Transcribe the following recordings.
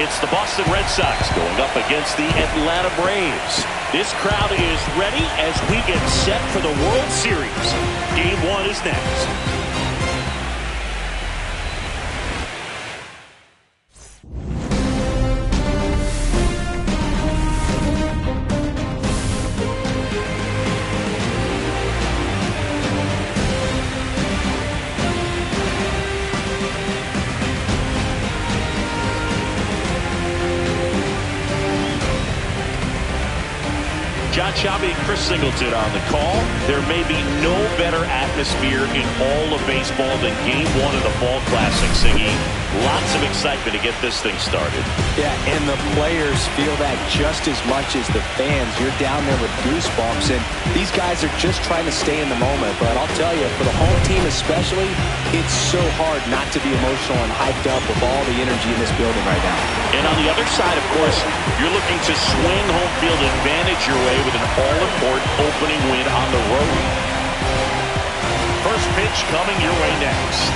It's the Boston Red Sox going up against the Atlanta Braves. This crowd is ready as we get set for the World Series. Game 1 is next. John Shabby and Chris Singleton on the call. There may be no better atmosphere in all of baseball than Game 1 of the Fall Classic, Siggy. Lots of excitement to get this thing started. Yeah, and the players feel that just as much as the fans. You're down there with goosebumps, and these guys are just trying to stay in the moment. But I'll tell you, for the home team especially, it's so hard not to be emotional and hyped up with all the energy in this building right now. And on the other side, of course, you're looking to swing home field advantage your way with an all-important opening win on the road. First pitch coming your way next.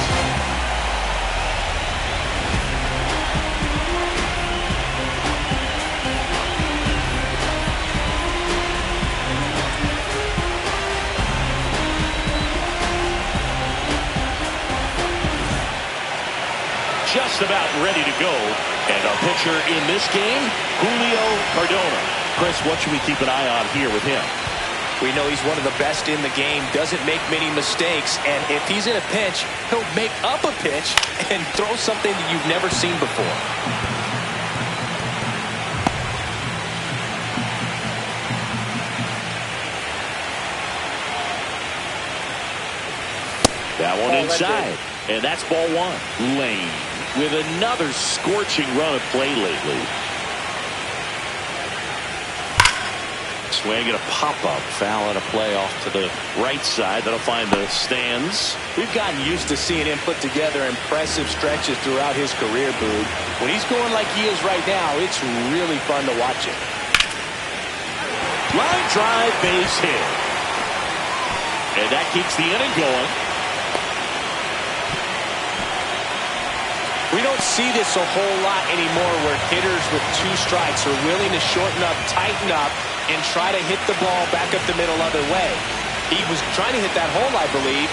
Just about ready to go. And our pitcher in this game, Julio Cardona. Chris, what should we keep an eye on here with him? We know he's one of the best in the game, doesn't make many mistakes, and if he's in a pinch, he'll make up a pitch and throw something that you've never seen before. That one inside, and that's ball 1. Lane with another scorching run of play lately. Swing and a pop-up. Foul and a play off to the right side. That'll find the stands. We've gotten used to seeing him put together impressive stretches throughout his career, Boog. When he's going like he is right now, it's really fun to watch it. Line drive, base hit. And that keeps the inning going. We don't see this a whole lot anymore where hitters with 2 strikes are willing to shorten up, tighten up, and try to hit the ball back up the middle other way. He was trying to hit that hole, I believe.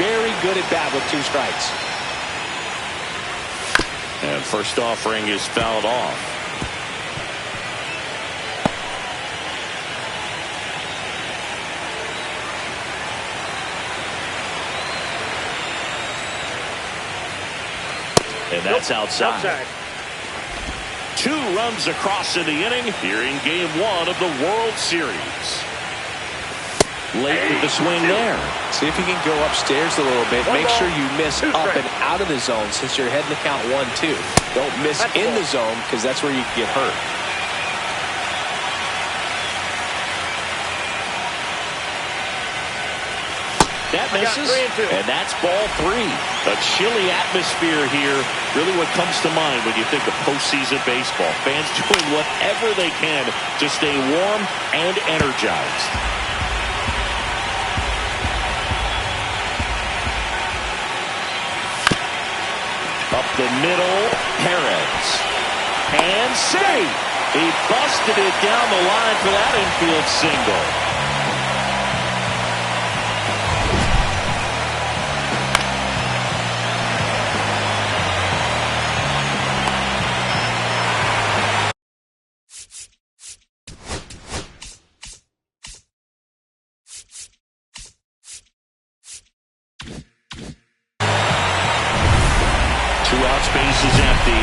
Very good at bat with 2 strikes. And first offering is fouled off. And that's outside. 2 runs across in the inning here in Game 1 of the World Series. Late with the swing there. See if you can go upstairs a little bit. Make sure you miss up and out of the zone since you're heading to count 1-2. Don't miss in the zone because that's where you can get hurt. That misses, and that's ball 3. A chilly atmosphere here. Really what comes to mind when you think of postseason baseball. Fans doing whatever they can to stay warm and energized. Up the middle, Perez. And safe. He busted it down the line for that infield single. Space is empty.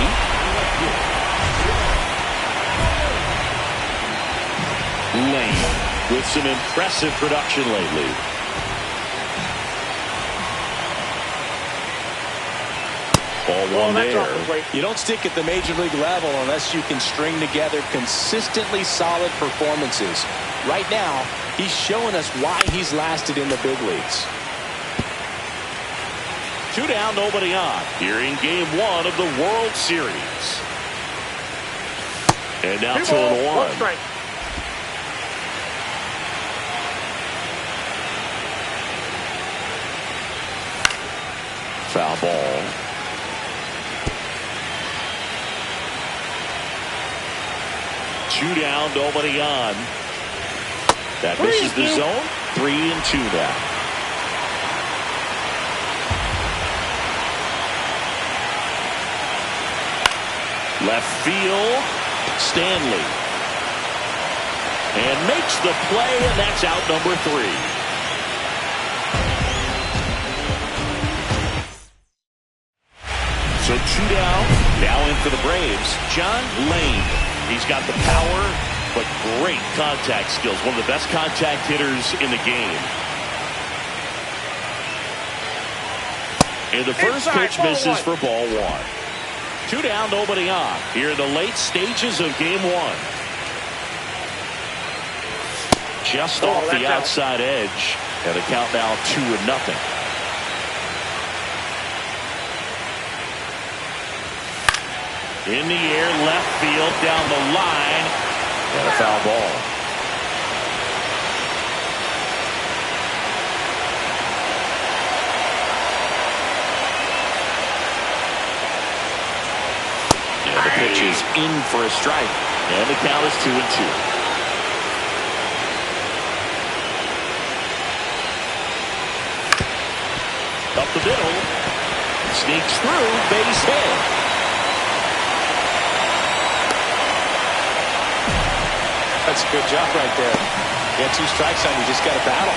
Lane with some impressive production lately. Ball 1 there. You don't stick at the major league level unless you can string together consistently solid performances. Right now, he's showing us why he's lasted in the big leagues. 2 down, nobody on. Here in Game 1 of the World Series. And now 2-1. Foul ball. 2 down, nobody on. That misses the zone. 3-2 now. Left field, Stanley. And makes the play, and that's out number 3. So 2 down, now in for the Braves, John Lane. He's got the power, but great contact skills. One of the best contact hitters in the game. And the first pitch misses for ball 1. 2 down, nobody on. Here in the late stages of game 1. Just off the outside edge. And the count now 2-0. In the air, left field, down the line, and a foul ball. And the pitch is in for a strike, and the count is 2-2. Up the middle, sneaks through, base hit. That's a good job right there. You got 2 strikes on you, just got to battle.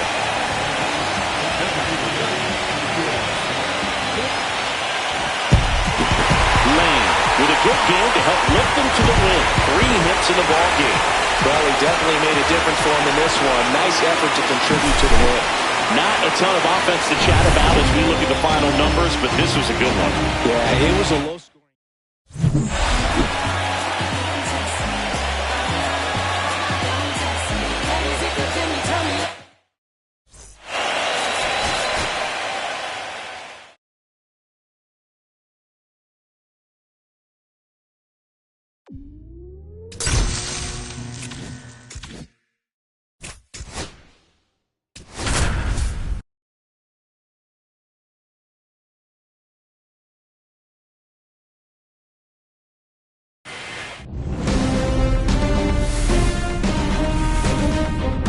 Lane with a good game to help lift them to the win. 3 hits in the ball game. Well, he definitely made a difference for him in this one. Nice effort to contribute to the win. Not a ton of offense to chat about as we look at the final numbers, but this was a good one. Yeah, it was a low scoring.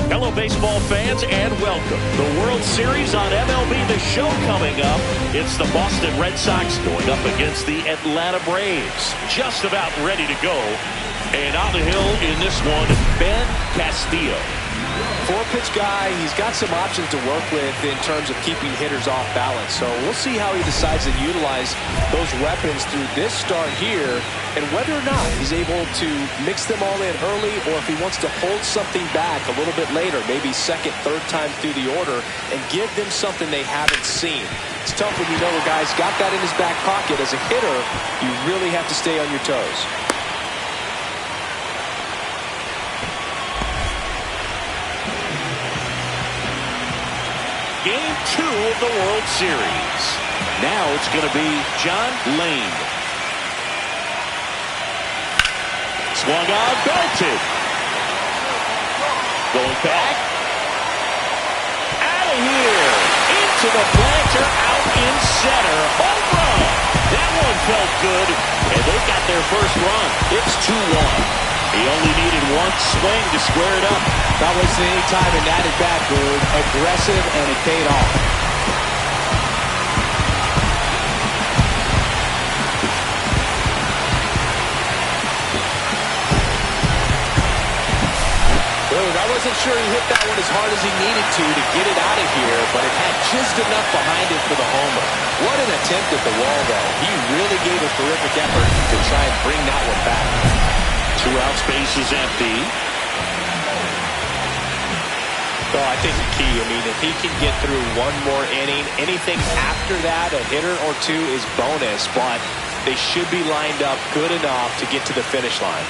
Hello, baseball fans, and welcome. The World Series on MLB The Show coming up. It's the Boston Red Sox going up against the Atlanta Braves. Just about ready to go. And on the hill in this one, Ben Castillo. 4-pitch guy, he's got some options to work with in terms of keeping hitters off balance. So we'll see how he decides to utilize those weapons through this start here, and whether or not he's able to mix them all in early, or if he wants to hold something back a little bit later, maybe second, third time through the order, and give them something they haven't seen. It's tough when you know a guy's got that in his back pocket. As a hitter, you really have to stay on your toes. Game 2 of the World Series. Now it's going to be John Lane. Swung on, belted. Going back. Out of here. Into the planter, out in center. Home run. That one felt good, and they got their first run. It's 2-1. He only needed one swing to square it up. Not wasting any time in that at-bat, Bird. Aggressive, and it paid off. Bird, I wasn't sure he hit that one as hard as he needed to get it out of here, but it had just enough behind it for the homer. What an attempt at the wall, though. He really gave a terrific effort to try and bring that one back. 2 out, space is empty. So I think the key, if he can get through one more inning, anything after that, a hitter or 2 is bonus, but they should be lined up good enough to get to the finish line.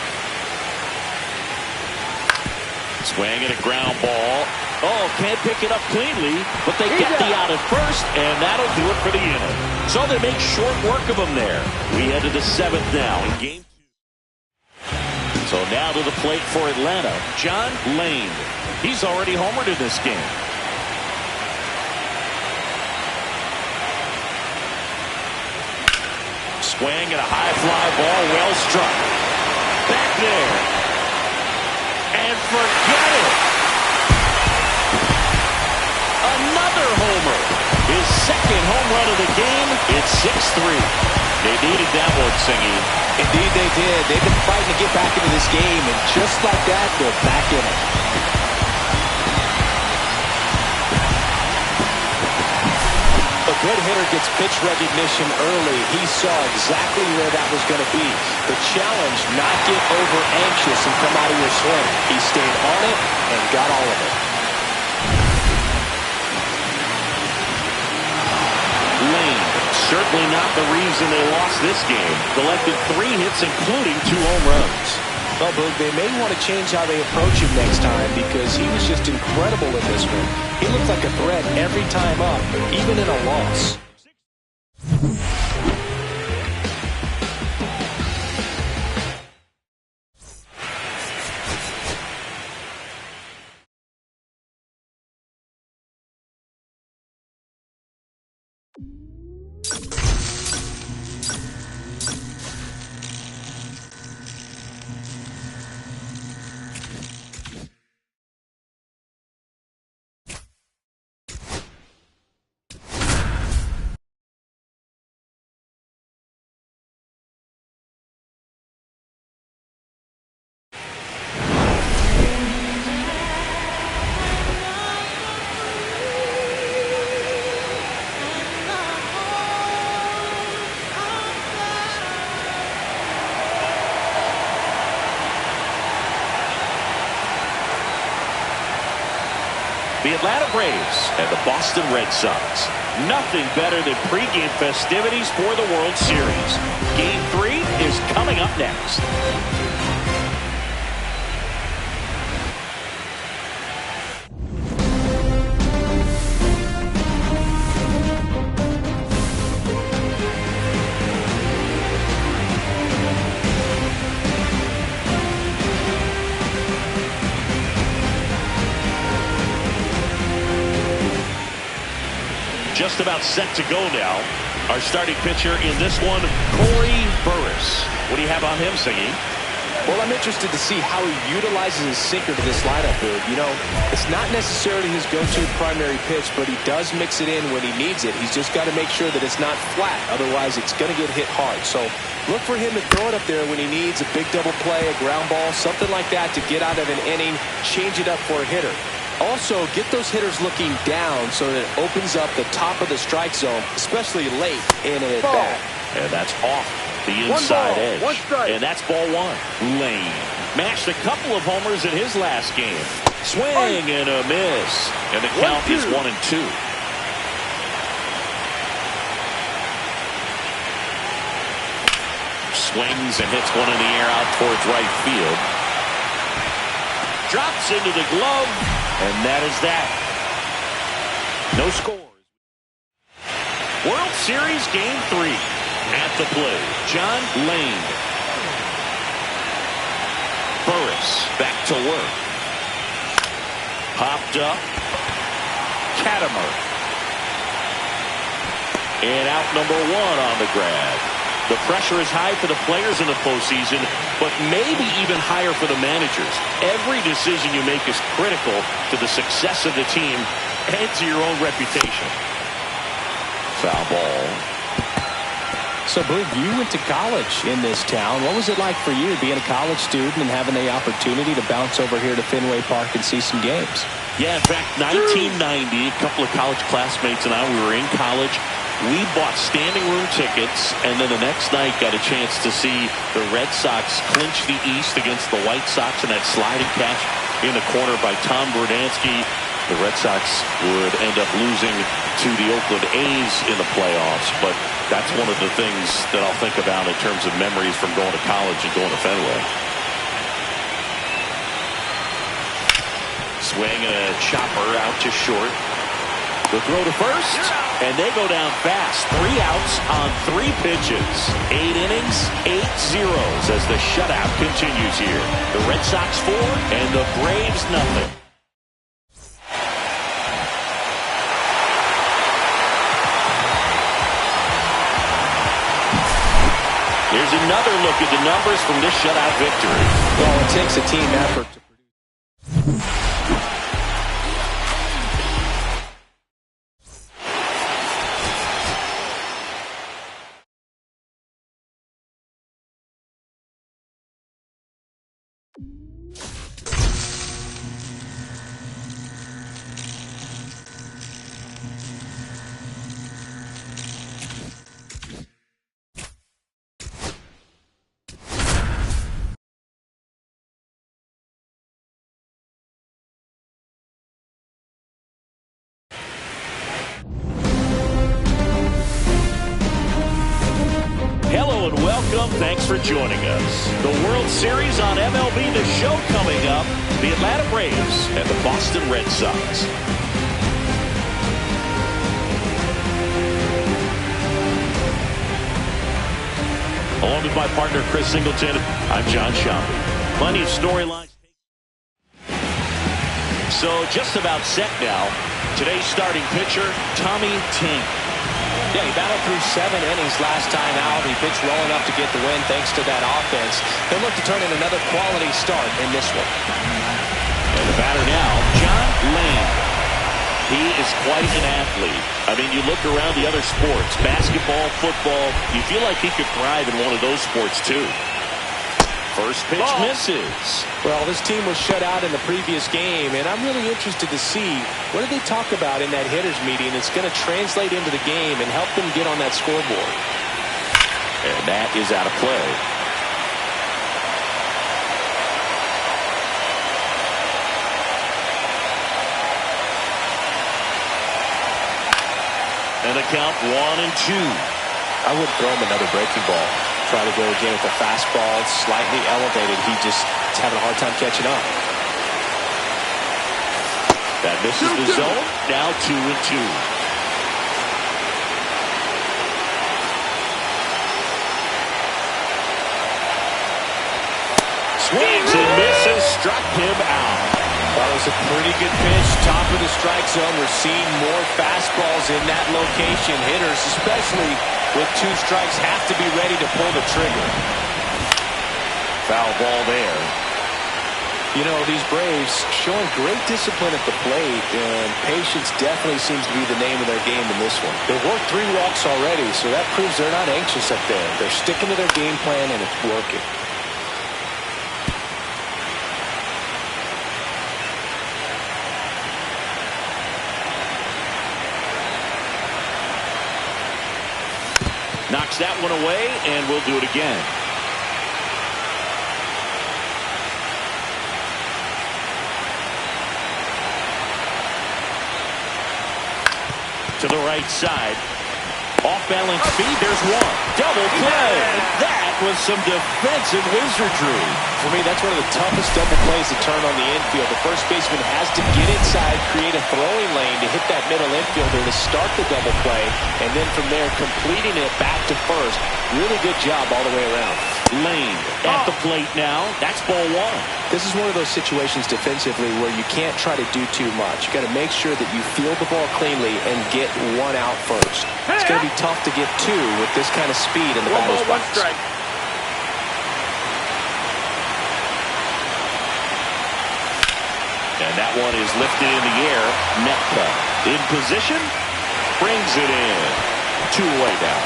Swing and a ground ball. Oh, can't pick it up cleanly, but they get the out at first, and that'll do it for the inning. So they make short work of them there. We head to the 7th now in game 2. So now to the plate for Atlanta, John Lane. He's already homered in this game. Swing and a high fly ball, well struck. Back there. And forget it. Another homer. His second home run of the game. It's 6-3. They needed that one, Singy. Indeed they did. They've been fighting to get back into this game, and just like that, they're back in it. A good hitter gets pitch recognition early. He saw exactly where that was going to be. The challenge, not get over anxious and come out of your swing. He stayed on it and got all of it. Lane, certainly not the reason they lost this game. Collected 3 hits, including 2 home runs. Well, Boog, they may want to change how they approach him next time because he was just incredible in this one. He looked like a threat every time up, even in a loss. The Atlanta Braves and the Boston Red Sox. Nothing better than pregame festivities for the World Series. Game 3 is coming up next. Just about set to go now. Our starting pitcher in this one, Corey Burris. What do you have on him, Singy? Well, I'm interested to see how he utilizes his sinker to this lineup, Boog. You know, it's not necessarily his go-to primary pitch, but he does mix it in when he needs it. He's just got to make sure that it's not flat. Otherwise, it's going to get hit hard. So look for him to throw it up there when he needs a big double play, a ground ball, something like that to get out of an inning, change it up for a hitter. Also, get those hitters looking down so that it opens up the top of the strike zone, especially late in an at-bat. And that's off the inside edge. And that's ball 1. Lane mashed a couple of homers in his last game. Swing and a miss. And the count is 1-2. Swings and hits one in the air out towards right field. Drops into the glove. And that is that. No scores. World Series Game 3. At the plate, John Lane. Burris back to work. Popped up. Katimer. And out number 1 on the grab. The pressure is high for the players in the postseason, but maybe even higher for the managers. Every decision you make is critical to the success of the team and to your own reputation. Foul ball. So, Boog, you went to college in this town. What was it like for you being a college student and having the opportunity to bounce over here to Fenway Park and see some games? Yeah, in fact, 1990, a couple of college classmates and I, we were in college. We bought standing room tickets, and then the next night got a chance to see the Red Sox clinch the East against the White Sox in that sliding catch in the corner by Tom Verdansky. The Red Sox would end up losing to the Oakland A's in the playoffs, but that's one of the things that I'll think about in terms of memories from going to college and going to Fenway. Swing and a chopper out to short. The throw to first, and they go down fast. 3 outs on 3 pitches. 8 innings, 8 zeros as the shutout continues here. The Red Sox 4 and the Braves nothing. Here's another look at the numbers from this shutout victory. Well, it takes a team effort to Hello and welcome. Thanks for joining us. The World Series on MLB The Show coming up. The Atlanta Braves and the Boston Red Sox. Along with my partner Chris Singleton, I'm John Schaub. Plenty of storylines. So just about set now. Today's starting pitcher, Tommy Ting. Yeah, he battled through 7 innings last time out. He pitched well enough to get the win thanks to that offense. He'll look to turn in another quality start in this one. And the batter now, John Lane. He is quite an athlete. I mean, you look around the other sports, basketball, football, you feel like he could thrive in one of those sports too. First pitch misses. Well, this team was shut out in the previous game, and I'm really interested to see what did they talk about in that hitters meeting that's going to translate into the game and help them get on that scoreboard. And that is out of play. And the count 1-2. I would throw him another breaking ball. Try to go again with the fastball. It's slightly elevated. He's having a hard time catching up. That misses the zone. Now 2-2. Swings and misses. Struck him out. That was a pretty good pitch. Top of the strike zone. We're seeing more fastballs in that location. Hitters, especially with 2 strikes, have to be ready to pull the trigger. Foul ball there. You know, these Braves showing great discipline at the plate, and patience definitely seems to be the name of their game in this one. They've worked 3 walks already, so that proves they're not anxious up there. They're sticking to their game plan, and it's working. Knocks that one away, and we'll do it again. To the right side. Off-balance speed, there's one. Double play. That was some defensive wizardry. For me, that's one of the toughest double plays to turn on the infield. The first baseman has to get inside, create a throwing lane to hit that middle infielder to start the double play, and then from there, completing it back to first. Really good job all the way around. Lane at the plate now. That's ball 1. This is one of those situations defensively where you can't try to do too much. You got to make sure that you field the ball cleanly and get 1 out first. It's going to be tough to get 2 with this kind of speed in the batter's box. 1 strike. And that one is lifted in the air. Netka in position. Brings it in. 2 away now.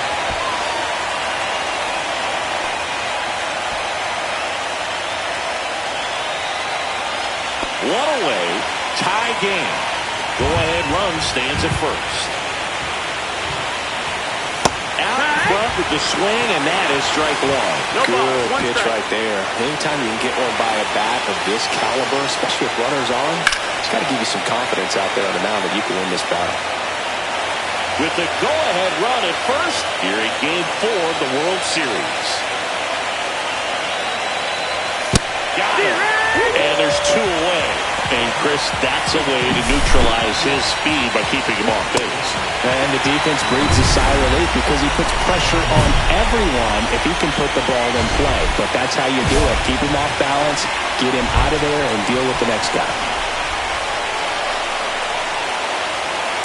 1 away. Tie game. Go-ahead run stands at first. Out front with the swing, and that is strike 1. Good pitch right there. Anytime you can get one by a bat of this caliber, especially with runners on, it's got to give you some confidence out there on the mound that you can win this battle. With the go-ahead run at first, here in Game 4 of the World Series. Got it. And there's 2 away. And Chris, that's a way to neutralize his speed by keeping him off base. And the defense breathes a sigh of relief because he puts pressure on everyone if he can put the ball in play. But that's how you do it. Keep him off balance, get him out of there, and deal with the next guy.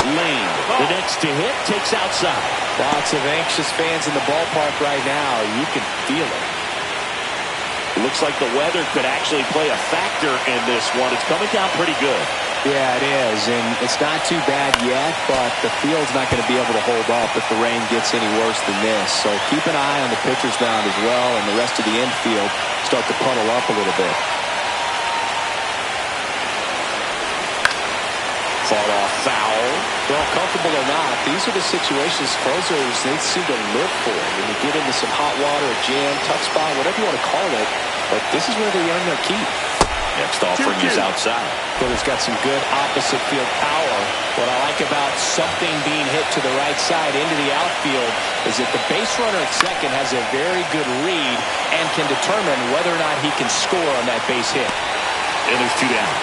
Lane, the next to hit, takes outside. Lots of anxious fans in the ballpark right now. You can feel it. Looks like the weather could actually play a factor in this one. It's coming down pretty good. Yeah, it is, and it's not too bad yet, but the field's not going to be able to hold up if the rain gets any worse than this. So keep an eye on the pitcher's mound as well, and the rest of the infield start to puddle up a little bit. Fought off foul. Well, comfortable or not, these are the situations closers, they seem to live for. When you get into some hot water, a jam, tough spot, whatever you want to call it, but this is where they earn their keep. Next offering is outside. But it's got some good opposite field power. What I like about something being hit to the right side into the outfield is that the base runner at second has a very good read and can determine whether or not he can score on that base hit. And there's two down.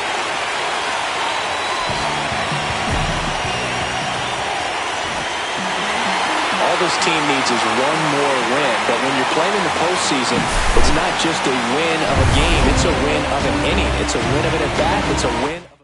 All this team needs is one more win. But when you're playing in the postseason, it's not just a win of a game. It's a win of an inning. It's a win of an at-bat. It's a win of a...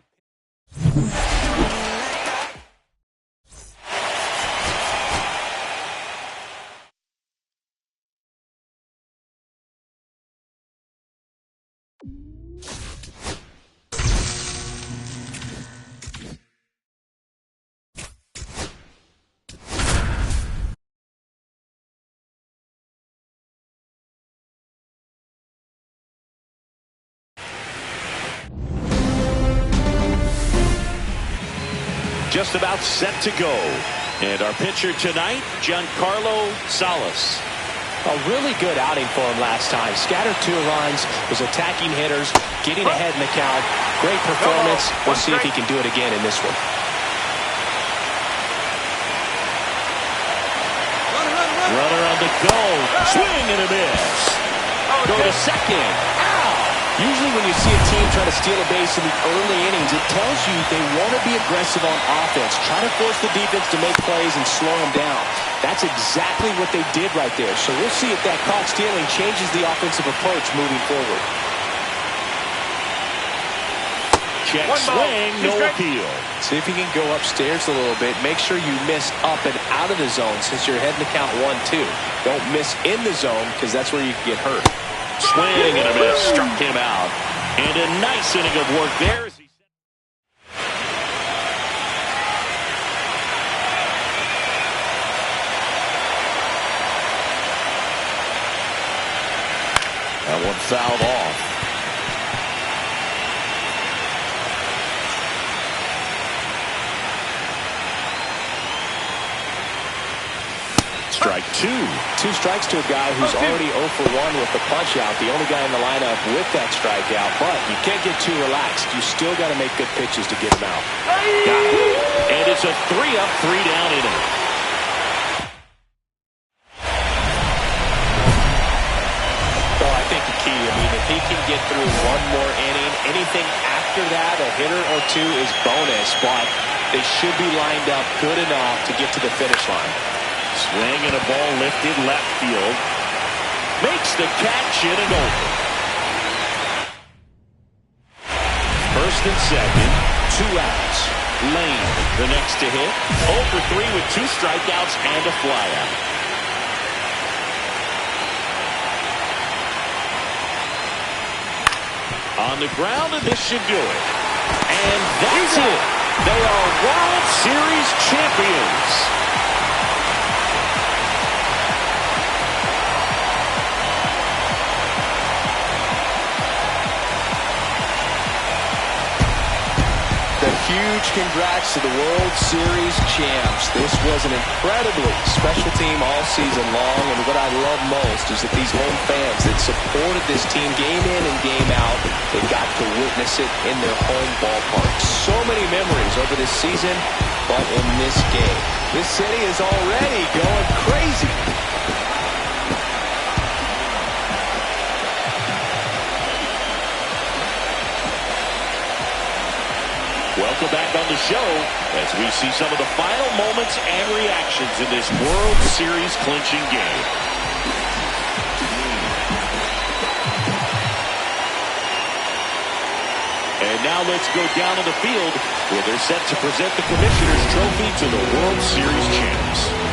Just about set to go. And our pitcher tonight, Giancarlo Salas. A really good outing for him last time. Scattered 2 runs, was attacking hitters, getting ahead in the count. Great performance. We'll see if he can do it again in this one. Runner on the go. Swing and a miss. Go to second. Usually when you see a team try to steal a base in the early innings, it tells you they want to be aggressive on offense. Try to force the defense to make plays and slow them down. That's exactly what they did right there. So we'll see if that caught stealing changes the offensive approach moving forward. Check swing, no appeal. See if you can go upstairs a little bit. Make sure you miss up and out of the zone since you're heading to count 1-2. Don't miss in the zone because that's where you can get hurt. Swing and a miss, struck him out. And a nice inning of work there. That one fouled off. Strike 2. 2 strikes to a guy who's already 0 for 1 with the punch out. The only guy in the lineup with that strikeout. But you can't get too relaxed. You still got to make good pitches to get him out. Got it. And it's a 3-up, 3-down inning. Well, I think the key, if he can get through one more inning, anything after that, a hitter or 2 is bonus. But they should be lined up good enough to get to the finish line. Swing and a ball lifted left field. Makes the catch in and over. First and second, 2 outs. Lane, the next to hit. 0 for 3 with 2 strikeouts and a flyout. On the ground, and this should do it. And that's it. They are World Series champions. Huge congrats to the World Series champs. This was an incredibly special team all season long, and what I love most is that these home fans that supported this team game in and game out, they got to witness it in their home ballpark. So many memories over this season, but in this game, this city is already going crazy. Welcome back on the show as we see some of the final moments and reactions in this World Series clinching game. And now let's go down on the field where they're set to present the Commissioner's Trophy to the World Series champs.